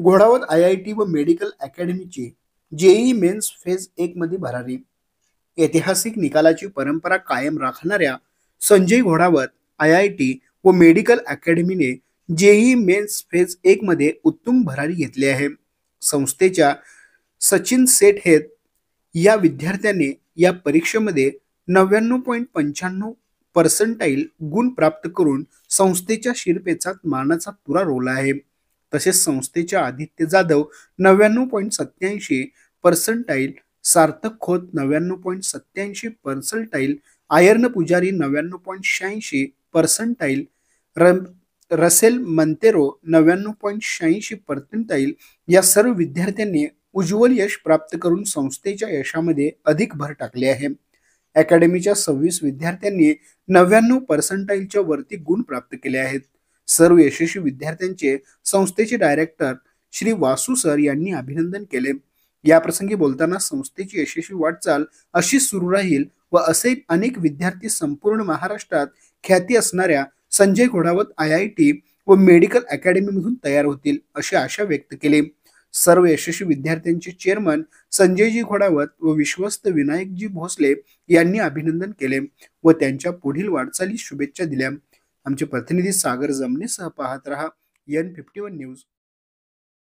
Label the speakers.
Speaker 1: Ghodawat IIT व medical अकॅडमीची JEE men's phase 1 मध्ये भरारी. ऐतिहासिक निकालाची परंपरा कायम राखणाऱ्या संजय घोडावत आयआयटी व मेडिकल अकॅडमीने जेईई मेन्स फेज 1 मध्ये उत्तम भरारी घेतली आहे. संस्थेच्या सचिन सेठ हेत या विद्यार्थ्याने या परीक्षेमध्ये 99.95% गुण प्राप्त करून संस्थेच्या शिरपेचात मानाचा तुरा रोवला आहे. तसेच संस्थेच्या आदित्य जाधव 99.87%, सार्थक खोत 99.87%, आयर्न पुजारी 99.86%, रसेल मंतेरो 99.86% या सर्व विद्यार्थ्यांनी उज्ज्वल यश प्राप्त करून संस्थेच्या यशामध्ये अधिक भर टाकली आहे. अकॅडमीच्या 26 विद्यार्थ्यांनी 99% वरती गुण प्राप्त केले आहेत. सर्व यशस्वी विद्यार्थ्यांचे संस्थेचे डायरेक्टर श्री वासू सर यांनी अभिनंदन केले. या प्रसंगी बोलताना संस्थेची यशस्वी वाटचाल अशीच सुरू राहील व असे अनेक विद्यार्थी संपूर्ण महाराष्ट्रात ख्याती असणाऱ्या संजय घोडावत आयआयटी व मेडिकल अकॅडमीमधून तयार होतील अशी आशा व्यक्त केली. सर्व यशस्वी विद्यार्थ्यांचे चेअरमन संजयजी घोडावत व विश्वस्त विनायकजी भोसले यांनी अभिनंदन केले व त्यांच्या पुढील वाटचालीस शुभेच्छा दिल्या. आमचे प्रतिनिधी सागर जमनेसह पाहत रहा N51 न्यूज.